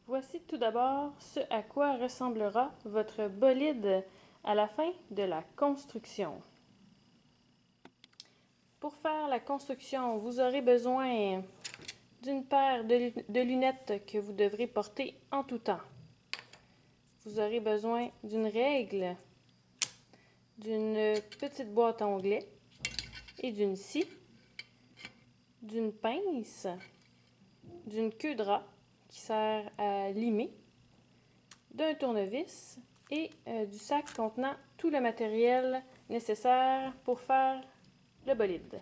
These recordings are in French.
Voici tout d'abord ce à quoi ressemblera votre bolide à la fin de la construction. Pour faire la construction, vous aurez besoin d'une paire de lunettes que vous devrez porter en tout temps. Vous aurez besoin d'une règle, d'une petite boîte à onglets et d'une scie, d'une pince, d'une queue de rat qui sert à limer, d'un tournevis et du sac contenant tout le matériel nécessaire pour faire le bolide.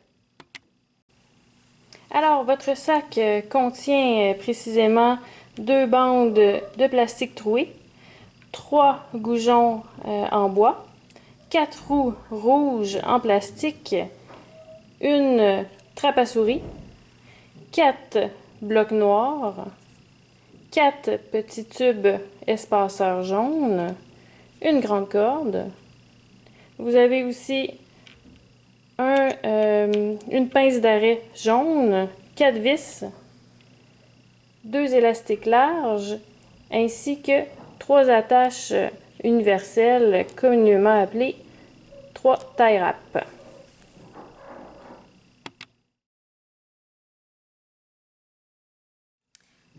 Alors, votre sac contient précisément 2 bandes de plastique troué, 3 goujons en bois, 4 roues rouges en plastique, une trappe à souris, 4 blocs noirs, 4 petits tubes espaceurs jaunes, une grande corde. Vous avez aussi une pince d'arrêt jaune, 4 vis, 2 élastiques larges, ainsi que 3 attaches universelles communément appelées 3 tie wraps.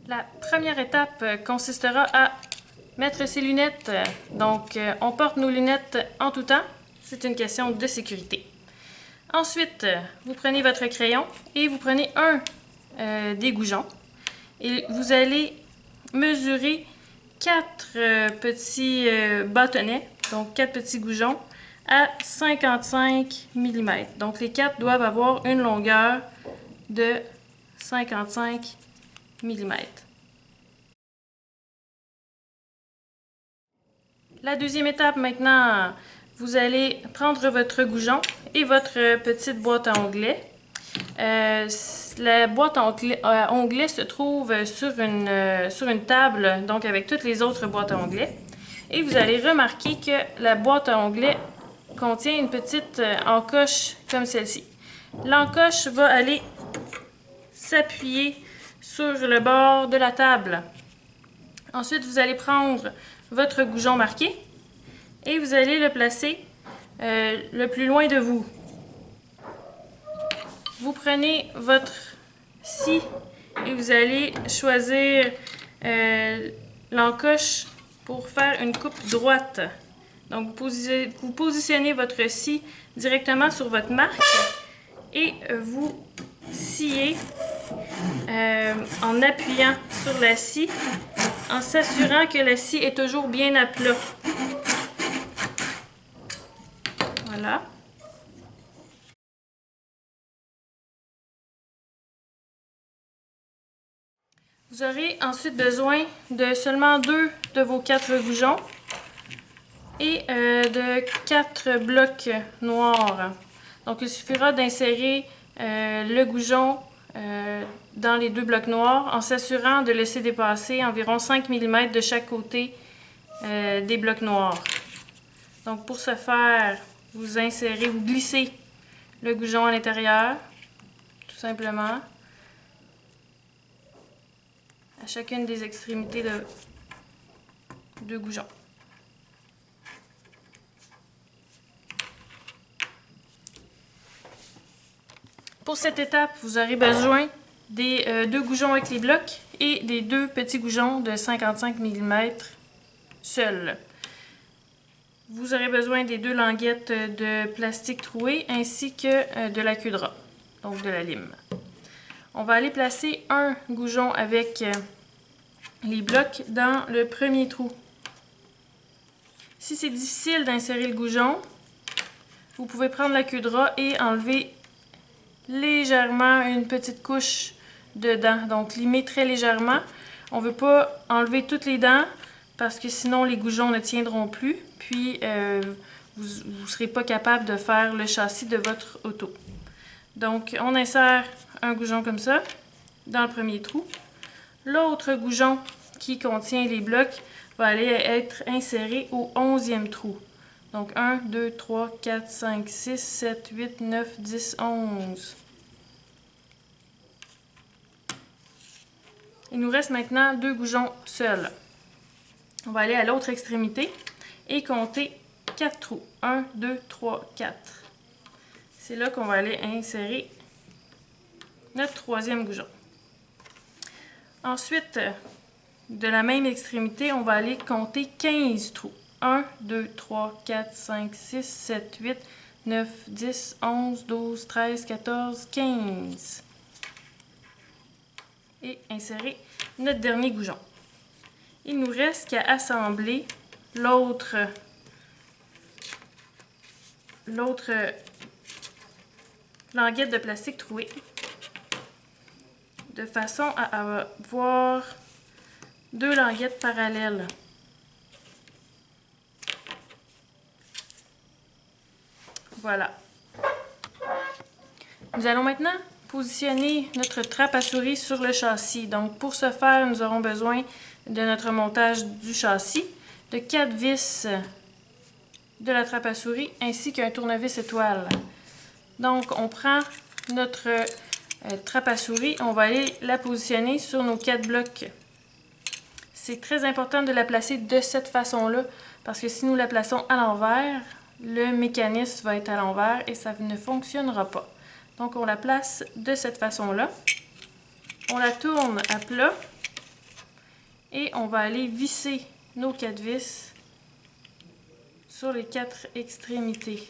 La première étape consistera à mettre ses lunettes. Donc, on porte nos lunettes en tout temps. C'est une question de sécurité. Ensuite, vous prenez votre crayon et vous prenez un des goujons. Et vous allez mesurer 4 petits bâtonnets, donc 4 petits goujons, à 55 mm. Donc, les 4 doivent avoir une longueur de 55 mm. La deuxième étape maintenant, vous allez prendre votre goujon et votre petite boîte à onglets. La boîte à onglets se trouve sur une table, donc avec toutes les autres boîtes à onglets. Et vous allez remarquer que la boîte à onglets contient une petite encoche comme celle-ci. L'encoche va aller s'appuyer sur le bord de la table. Ensuite, vous allez prendre votre goujon marqué et vous allez le placer le plus loin de vous. Vous prenez votre scie et vous allez choisir l'encoche pour faire une coupe droite. Donc, vous positionnez votre scie directement sur votre marque et vous sciez en appuyant sur la scie, en s'assurant que la scie est toujours bien à plat. Voilà. Vous aurez ensuite besoin de seulement 2 de vos 4 goujons et de 4 blocs noirs. Donc, il suffira d'insérer le goujon dans les 2 blocs noirs en s'assurant de laisser dépasser environ 5 mm de chaque côté des blocs noirs. Donc, pour ce faire, vous glissez le goujon à l'intérieur, tout simplement, à chacune des extrémités de goujon. Pour cette étape, vous aurez besoin des 2 goujons avec les blocs et des 2 petits goujons de 55 mm seuls. Vous aurez besoin des 2 languettes de plastique troué ainsi que de la queue de rat, donc de la lime. On va aller placer un goujon avec les blocs dans le premier trou. Si c'est difficile d'insérer le goujon, vous pouvez prendre la queue de rat et enlever légèrement une petite couche de dents. Donc, limer très légèrement. On ne veut pas enlever toutes les dents parce que sinon les goujons ne tiendront plus. Puis, vous ne serez pas capable de faire le châssis de votre auto. Donc, on insère un goujon comme ça dans le premier trou. L'autre goujon qui contient les blocs va aller être inséré au 11e trou. Donc 1, 2, 3, 4, 5, 6, 7, 8, 9, 10, 11. Il nous reste maintenant 2 goujons seuls. On va aller à l'autre extrémité et compter 4 trous. 1, 2, 3, 4. C'est là qu'on va aller insérer notre troisième goujon. Ensuite, de la même extrémité, on va aller compter 15 trous. 1, 2, 3, 4, 5, 6, 7, 8, 9, 10, 11, 12, 13, 14, 15. Et insérer notre dernier goujon. Il nous reste qu'à assembler l'autre languette de plastique trouée de façon à avoir 2 languettes parallèles. Voilà. Nous allons maintenant positionner notre trappe à souris sur le châssis. Donc pour ce faire, nous aurons besoin de notre montage du châssis, de 4 vis de la trappe à souris ainsi qu'un tournevis étoile. Donc on prend notre trappe à souris, on va aller la positionner sur nos 4 blocs. C'est très important de la placer de cette façon-là parce que si nous la plaçons à l'envers, le mécanisme va être à l'envers et ça ne fonctionnera pas. Donc on la place de cette façon-là. On la tourne à plat et on va aller visser nos 4 vis sur les 4 extrémités.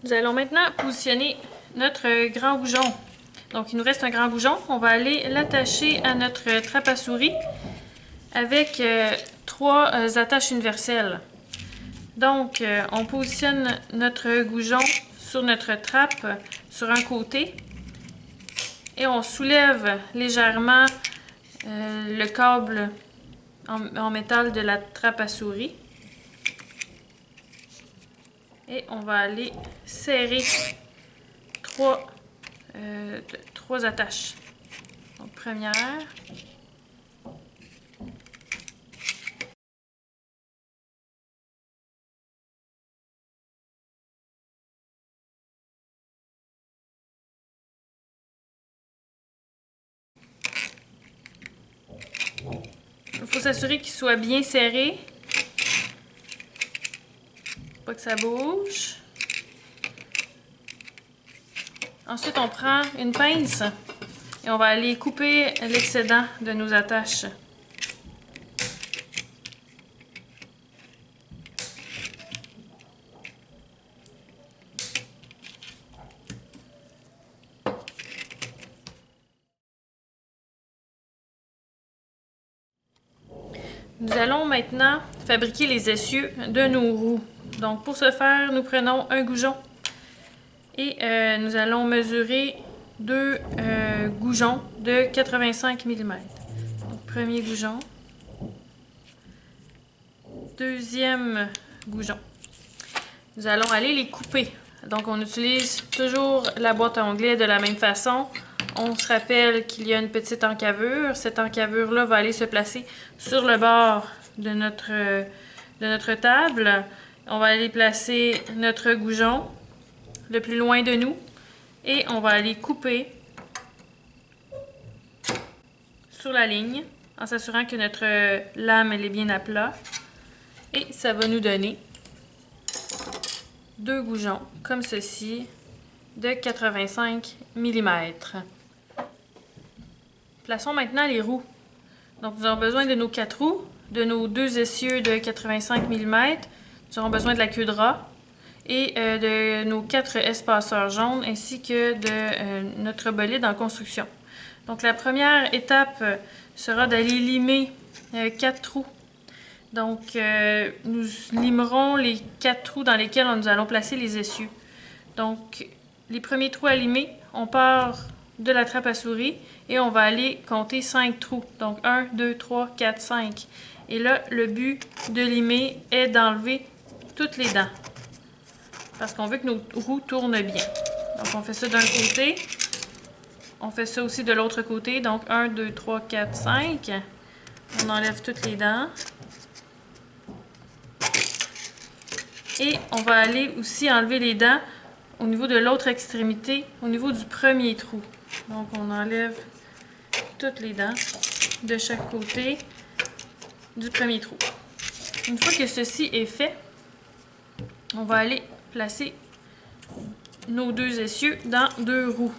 Nous allons maintenant positionner notre grand goujon. Donc il nous reste un grand goujon. On va aller l'attacher à notre trappe à souris avec 3 attaches universelles. Donc on positionne notre goujon sur notre trappe sur un côté et on soulève légèrement le câble en métal de la trappe à souris. Et on va aller serrer 3 attaches. Donc, première. Il faut s'assurer qu'il soit bien serré. Pas que ça bouge. Ensuite, on prend une pince et on va aller couper l'excédent de nos attaches. Nous allons maintenant fabriquer les essieux de nos roues. Donc pour ce faire, nous prenons un goujon et nous allons mesurer 2 goujons de 85 mm. Donc, premier goujon, deuxième goujon. Nous allons aller les couper. Donc on utilise toujours la boîte à onglets de la même façon. On se rappelle qu'il y a une petite encavure. Cette encavure-là va aller se placer sur le bord de notre table. On va aller placer notre goujon le plus loin de nous et on va aller couper sur la ligne en s'assurant que notre lame elle est bien à plat. Et ça va nous donner 2 goujons comme ceci de 85 mm. Plaçons maintenant les roues. Donc nous avons besoin de nos 4 roues, de nos 2 essieux de 85 mm. Nous aurons besoin de la queue de rat et de nos 4 espaceurs jaunes ainsi que de notre bolide en construction. Donc la première étape sera d'aller limer 4 trous. Donc nous limerons les 4 trous dans lesquels nous allons placer les essieux. Donc les premiers trous à limer, on part de la trappe à souris et on va aller compter 5 trous. Donc 1, 2, 3, 4, 5. Et là, le but de limer est d'enlever toutes les dents. Parce qu'on veut que nos roues tournent bien. Donc on fait ça d'un côté. On fait ça aussi de l'autre côté. Donc 1, 2, 3, 4, 5. On enlève toutes les dents. Et on va aller aussi enlever les dents au niveau de l'autre extrémité, au niveau du premier trou. Donc on enlève toutes les dents de chaque côté du premier trou. Une fois que ceci est fait, on va aller placer nos deux essieux dans deux roues.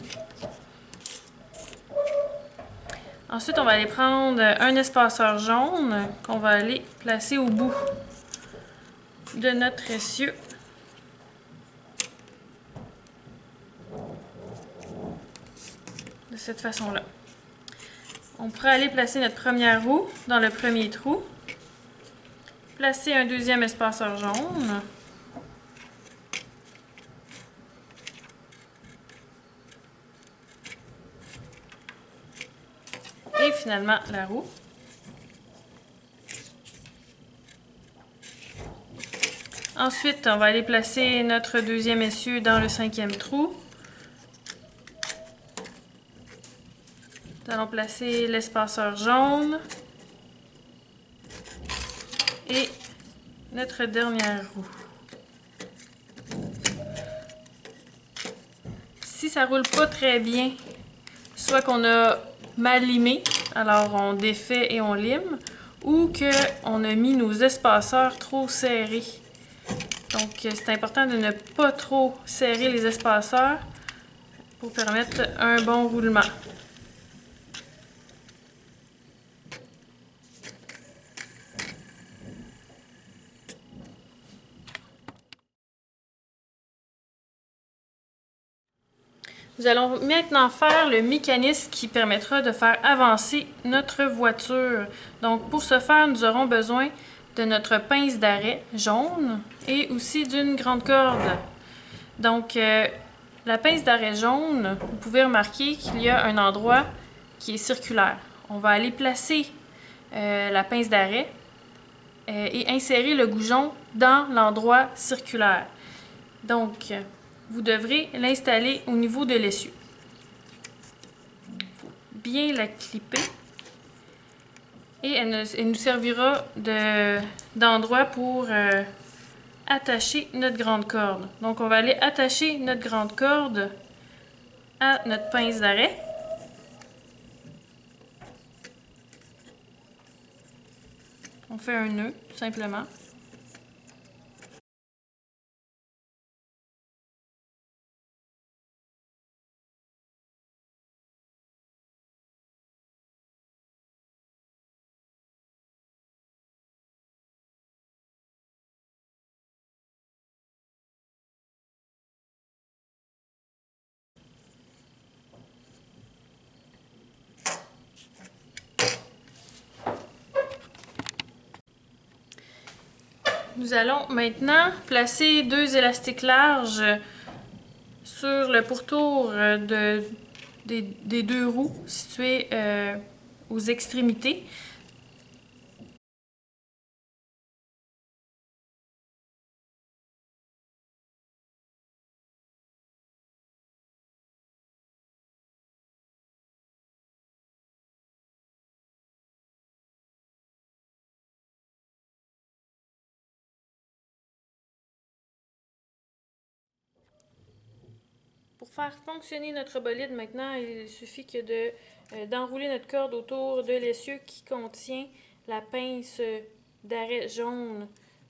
Ensuite, on va aller prendre un espaceur jaune qu'on va aller placer au bout de notre essieu. De cette façon-là. On pourrait aller placer notre première roue dans le premier trou. Placer un deuxième espaceur jaune. Et finalement, la roue. Ensuite, on va aller placer notre deuxième essieu dans le cinquième trou. Nous allons placer l'espaceur jaune. Et notre dernière roue. Si ça roule pas très bien, soit qu'on a mal limé, alors on défait et on lime, ou qu'on a mis nos espaceurs trop serrés. Donc c'est important de ne pas trop serrer les espaceurs pour permettre un bon roulement. Nous allons maintenant faire le mécanisme qui permettra de faire avancer notre voiture. Donc pour ce faire, nous aurons besoin de notre pince d'arrêt jaune et aussi d'une grande corde. Donc la pince d'arrêt jaune, vous pouvez remarquer qu'il y a un endroit qui est circulaire. On va aller placer la pince d'arrêt et insérer le goujon dans l'endroit circulaire. Donc vous devrez l'installer au niveau de l'essieu. Il faut bien la clipper. Et elle nous servira d'endroit pour attacher notre grande corde. Donc on va aller attacher notre grande corde à notre pince d'arrêt. On fait un nœud, tout simplement. Nous allons maintenant placer deux élastiques larges sur le pourtour des deux roues situées aux extrémités. Pour faire fonctionner notre bolide maintenant, il suffit que d'enrouler notre corde autour de l'essieu qui contient la pince d'arrêt jaune.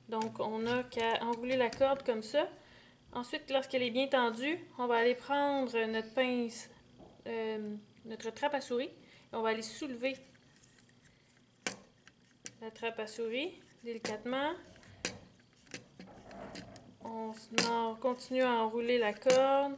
Donc on n'a qu'à enrouler la corde comme ça. Ensuite, lorsqu'elle est bien tendue, on va aller prendre notre pince, notre trappe à souris, et on va aller soulever la trappe à souris délicatement. On continue à enrouler la corde.